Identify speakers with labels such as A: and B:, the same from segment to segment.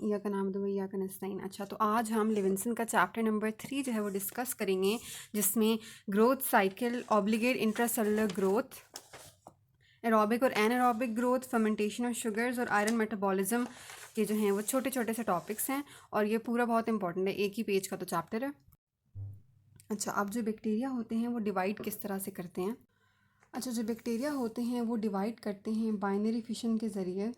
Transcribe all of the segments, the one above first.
A: या का नाम दो या का नस्ताइन। अच्छा, तो आज हम लिविंसन का चैप्टर नंबर 3 जो है वो डिस्कस करेंगे, जिसमें growth cycle, obligate intracellular growth, aerobic और anaerobic growth, fermentation of sugars और आयरन मेटाबॉलिज्म के जो हैं वो छोटे छोटे से टॉपिक्स हैं और ये पूरा बहुत इंपॉर्टेंट है, एक ही पेज का तो चैप्टर है। अच्छा, अब जो बैक्टीरिया होते हैं वो डिवाइड किस तरह से करते हैं। अच्छा, जो बैक्टीरिया होते हैं वो डिवाइड करते हैं बाइनरी फिशन के ज़रिए।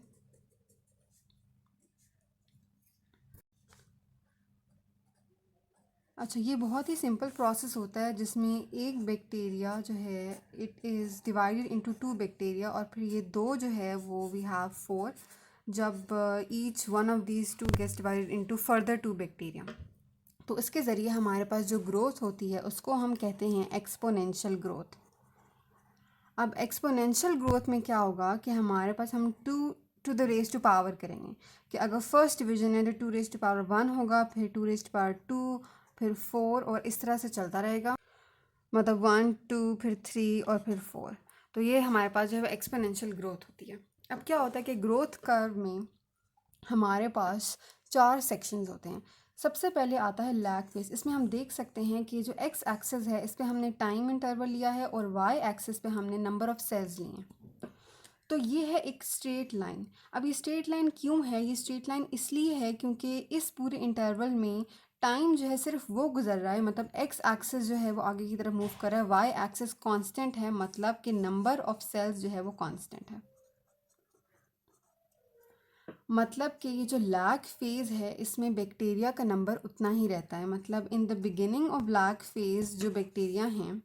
A: अच्छा, ये बहुत ही सिंपल प्रोसेस होता है जिसमें एक बैक्टीरिया जो है it is divided into 2 bacteria और फिर ये दो जो है वो वी हैव 4 जब each one of these 2 gets divided into further 2 bacteria. तो इसके ज़रिए हमारे पास जो ग्रोथ होती है उसको हम कहते हैं एक्सपोनेंशियल ग्रोथ। अब एक्सपोनेंशियल ग्रोथ में क्या होगा कि हमारे पास हम 2 to the raise to power करेंगे कि अगर फर्स्ट डिवीजन है तो 2 रेज टू पावर 1 होगा, फिर 2 रेज टू पावर 2, फिर 4 और इस तरह से चलता रहेगा, मतलब 1 2 फिर 3 और फिर 4। तो ये हमारे पास जो है एक्सपोनेंशियल ग्रोथ होती है। अब क्या होता है कि ग्रोथ कर्व में हमारे पास 4 सेक्शंस होते हैं। सबसे पहले आता है लैग फेज। इसमें हम देख सकते हैं कि जो एक्स एक्सिस है इस पर हमने टाइम इंटरवल लिया है और वाई एक्सिस पे हमने नंबर ऑफ सेल्स लिए हैं। तो ये है एक स्ट्रेट लाइन। अब ये स्ट्रेट लाइन क्यों है? ये स्ट्रेट लाइन इसलिए है क्योंकि इस पूरे इंटरवल में टाइम जो है सिर्फ वो गुजर रहा है, मतलब एक्स एक्सिस जो है वो आगे की तरफ मूव कर रहा है, वाई एक्सिस कांस्टेंट है, मतलब कि नंबर ऑफ सेल्स जो है वो कांस्टेंट है। मतलब कि ये जो लैग फेज़ है इसमें बैक्टीरिया का नंबर उतना ही रहता है, मतलब in the beginning of lag phase जो बैक्टीरिया हैं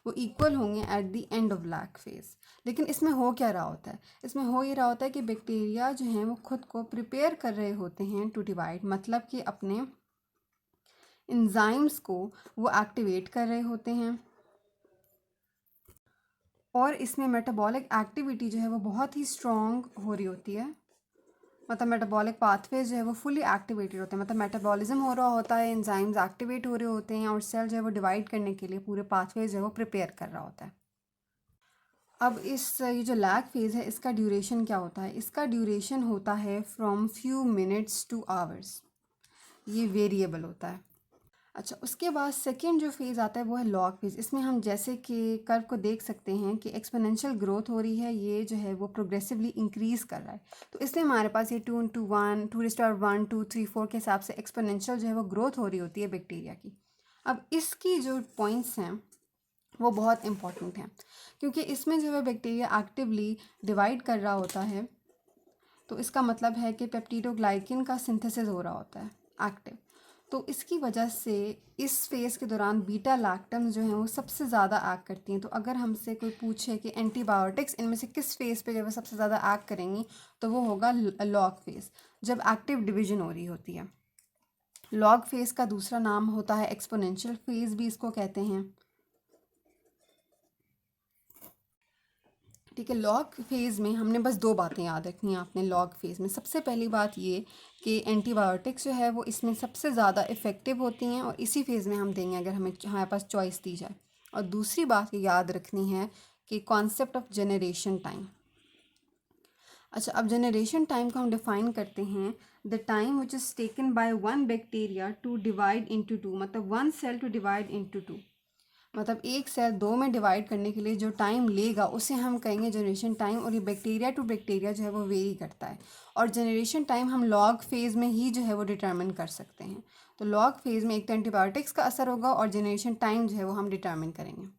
A: वो इक्वल होंगे at the end of lag phase. लेकिन इसमें हो क्या रहा होता है? इसमें हो ये रहा होता है कि बैक्टीरिया जो हैं वो खुद को प्रिपेयर कर रहे होते हैं टू डिवाइड, मतलब कि अपने एंजाइम्स को वो एक्टिवेट कर रहे होते हैं और इसमें मेटाबॉलिक एक्टिविटी जो है वो बहुत ही स्ट्रॉन्ग हो रही होती है, मतलब मेटाबॉलिक पाथवेज जो है वो फुली एक्टिवेटेड होते हैं, मतलब मेटाबॉलिज्म हो रहा होता है, एंजाइम्स एक्टिवेट हो रहे होते हैं और सेल जो है वो डिवाइड करने के लिए पूरे पाथवेज जो है वो प्रिपेयर कर रहा होता है। अब ये जो लैग फेज़ है इसका ड्यूरेशन क्या होता है? इसका ड्यूरेशन होता है from few minutes two hours, ये वेरिएबल होता है। अच्छा, उसके बाद सेकेंड जो फेज़ आता है वो है लॉग फेज़। इसमें हम जैसे कि कर्व को देख सकते हैं कि एक्सपोनेंशियल ग्रोथ हो रही है, ये जो है वो प्रोग्रेसिवली इंक्रीज़ कर रहा है। तो इसलिए हमारे पास ये 2 into 1 2 raised to power 1 2 3 4 के हिसाब से एक्सपोनेंशियल जो है वो ग्रोथ हो रही होती है बैक्टीरिया की। अब इसकी जो पॉइंट्स हैं वो बहुत इंपॉर्टेंट हैं क्योंकि इसमें जो है बैक्टीरिया एक्टिवली डिवाइड कर रहा होता है, तो इसका मतलब है कि पेप्टिडोग्लाइकिन का सिंथेसिस हो रहा होता है एक्टिव। तो इसकी वजह से इस फेज़ के दौरान बीटा लैक्टम्स जो हैं वो सबसे ज़्यादा एक्ट करती हैं। तो अगर हमसे कोई पूछे कि एंटीबायोटिक्स इनमें से किस फेज़ पे जो है सबसे ज़्यादा एक्ट करेंगी, तो वो होगा लॉग फेज़, जब एक्टिव डिवीजन हो रही होती है। लॉग फेज़ का दूसरा नाम होता है एक्सपोनेंशियल फेज़, भी इसको कहते हैं। ठीक है, लॉग फेज़ में हमने बस 2 बातें याद रखनी है आपने लॉग फेज़ में। सबसे पहली बात ये कि एंटीबायोटिक्स जो है वो इसमें सबसे ज़्यादा इफ़ेक्टिव होती हैं और इसी फेज़ में हम देंगे अगर हमारे पास चॉइस दी जाए। और दूसरी बात ये याद रखनी है कि कॉन्सेप्ट ऑफ जनरेशन टाइम। अच्छा, अब जनरेशन टाइम को हम डिफ़ाइन करते हैं, the time which is taken by one bacteria to divide into 2, मतलब one cell to divide into 2, मतलब एक सेल 2 में डिवाइड करने के लिए जो टाइम लेगा उसे हम कहेंगे जनरेशन टाइम। और ये बैक्टीरिया टू बैक्टीरिया जो है वो वेरी करता है और जनरेशन टाइम हम लॉग फेज़ में ही जो है वो डिटरमिन कर सकते हैं। तो लॉग फेज़ में एक तो एंटीबायोटिक्स का असर होगा और जनरेशन टाइम जो है वो हम डिटरमिन करेंगे।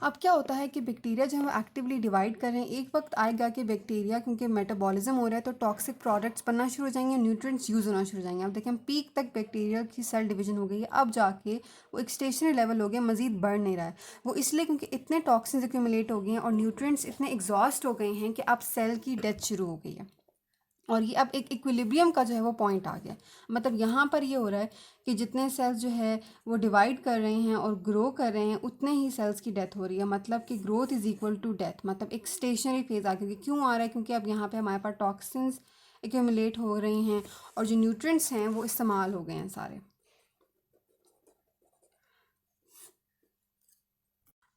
A: अब क्या होता है कि बैक्टीरिया जो है वो एक्टिवली डिवाइड कर रहे हैं, एक वक्त आएगा कि बैक्टीरिया क्योंकि मेटाबॉलिज्म हो रहा है तो टॉक्सिक प्रोडक्ट्स बनना शुरू हो जाएंगे, न्यूट्रिएंट्स यूज़ होना शुरू हो जाएंगे। अब देखें पीक तक बैक्टीरिया की सेल डिवीजन हो गई है, अब जाके वो एक स्टेशनरी लेवल हो गया, मजीद बढ़ नहीं रहा है। वो इसलिए क्योंकि इतने टॉक्सिन्स एक्यूमुलेट हो गए हैं और न्यूट्रिएंट्स इतने एग्जॉस्ट हो गए हैं कि अब सेल की डेथ शुरू हो गई है और ये अब एक इक्विलिब्रियम का जो है वो पॉइंट आ गया। मतलब यहाँ पर ये हो रहा है कि जितने सेल्स जो है वो डिवाइड कर रहे हैं और ग्रो कर रहे हैं उतने ही सेल्स की डेथ हो रही है, मतलब कि growth is equal to death, मतलब एक स्टेशनरी फेज आ गया। क्यों आ रहा है? क्योंकि अब यहाँ पे हमारे पास टॉक्सिन्स एक्यूमुलेट हो रही हैं और जो न्यूट्रिएंट्स हैं वो इस्तेमाल हो गए हैं सारे।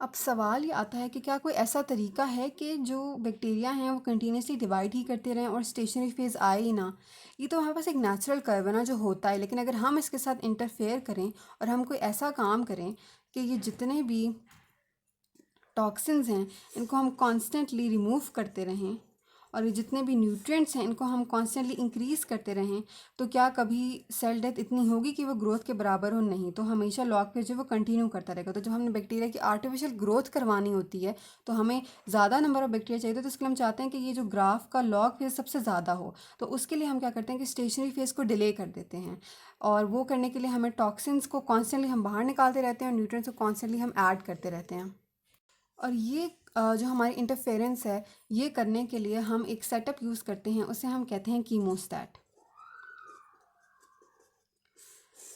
A: अब सवाल ये आता है कि क्या कोई ऐसा तरीका है कि जो बैक्टीरिया हैं वो कंटिन्यूसली डिवाइड ही करते रहें और स्टेशनरी फेज़ आए ही ना। ये तो हमारे पास एक नेचुरल कर्व है ना जो होता है, लेकिन अगर हम इसके साथ इंटरफेयर करें और हम कोई ऐसा काम करें कि ये जितने भी टॉक्सिन्स हैं इनको हम कॉन्स्टेंटली रिमूव करते रहें और ये जितने भी न्यूट्रिएंट्स हैं इनको हम कॉन्स्टेंटली इंक्रीज़ करते रहें, तो क्या कभी सेल डेथ इतनी होगी कि वो ग्रोथ के बराबर हो? नहीं, तो हमेशा लॉग फेज जो वो कंटिन्यू करता रहेगा। तो जब हमने बैक्टीरिया की आर्टिफिशियल ग्रोथ करवानी होती है तो हमें ज़्यादा नंबर ऑफ बैक्टीरिया चाहिए, तो इसके लिए हम चाहते हैं कि ये जो ग्राफ का लॉग फेज सबसे ज़्यादा हो। तो उसके लिए हम क्या करते हैं कि स्टेशनरी फेज को डिले कर देते हैं, और वो करने के लिए हमें टॉक्सिन्स को कॉन्स्टेंटली हम बाहर निकालते रहते हैं और न्यूट्रिएंट्स को कॉन्स्टेंटली हम ऐड करते रहते हैं। और ये जो हमारी इंटरफेरेंस है, ये करने के लिए हम एक सेटअप यूज़ करते हैं, उसे हम कहते हैं कीमोस्टैट।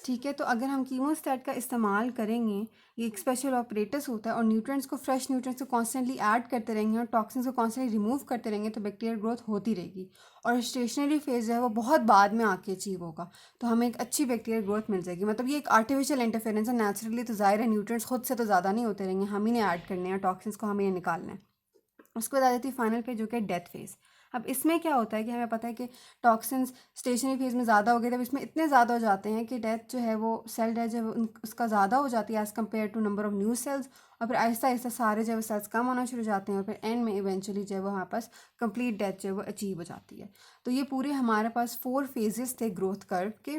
A: ठीक है, तो अगर हम कीमोस्टैट का इस्तेमाल करेंगे, ये एक स्पेशल ऑपरेटस होता है और न्यूट्रिएंट्स को, फ्रेश न्यूट्रिएंट्स को कॉन्स्टेंटली ऐड करते रहेंगे और टॉक्सिन्स को कॉन्स्टेंटली रिमूव करते रहेंगे, तो बैक्टीरियल ग्रोथ होती रहेगी और स्टेशनरी फेज जो है वो बहुत बाद में आके अचीव होगा। तो हमें एक अच्छी बैक्टीरियल ग्रोथ मिल जाएगी। मतलब ये एक आर्टिफिशियल इंटरफेरेंस है, नेचुरली तो ज़ाहिर है न्यूट्रिएंट्स खुद से तो ज़्यादा नहीं होते रहेंगे, हम ही ने ऐड करने हैं, टॉक्सिन्स को हम ही ने निकालना है। उसके बाद आ जाती है फाइनल फेज जो कि डेथ फेज। अब इसमें क्या होता है कि हमें पता है कि टॉक्सिन्स स्टेशनरी फेज में ज़्यादा हो गए, तब इसमें इतने ज़्यादा हो जाते हैं कि डेथ जो है वो, सेल डेथ जो है उसका ज़्यादा हो जाती है as compare to number of new cells, और फिर आहिस्ता आहिस्ता सारे जो है सेल्स कम होना शुरू हो जाते हैं और फिर एंड में इवेंचुअली जो है वो हमारे पास कंप्लीट डेथ जो है वो अचीव हो जाती है। तो ये पूरे हमारे पास 4 फेजेस थे ग्रोथ कर्व के।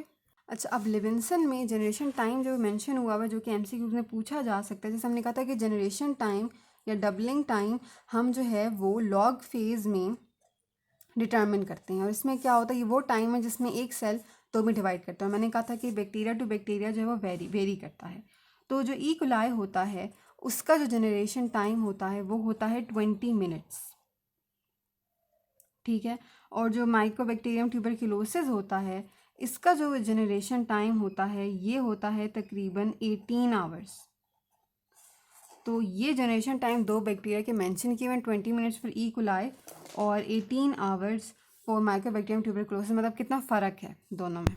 A: अच्छा, अब लिविंसन में जनरेशन टाइम जो मेंशन हुआ हुआ, जो कि एमसीक्यूज में पूछा जा सकता है, जैसे हमने कहा था कि जनरेशन टाइम या डबलिंग टाइम हम जो है वो लॉग फेज़ में डिटर्मिन करते हैं। और इसमें क्या होता है, ये वो टाइम है जिसमें एक सेल दो में डिवाइड करता है। मैंने कहा था कि बैक्टीरिया टू बैक्टीरिया जो है वो वेरी करता है। तो जो ई कोलाई होता है उसका जो जनरेशन टाइम होता है वो होता है 20 मिनट्स। ठीक है, और जो माइकोबैक्टीरियम ट्यूबरक्लोसिस होता है इसका जो जनरेशन टाइम होता है ये होता है तकरीबन 18 आवर्स। तो ये जनरेशन टाइम दो बैक्टीरिया के मेंशन किए हुए 20 मिनट्स फॉर ई कोलाई और 18 आवर्स फॉर माइकोबैक्टीरियम ट्यूबरक्लोसिस। मतलब कितना फ़र्क है दोनों में।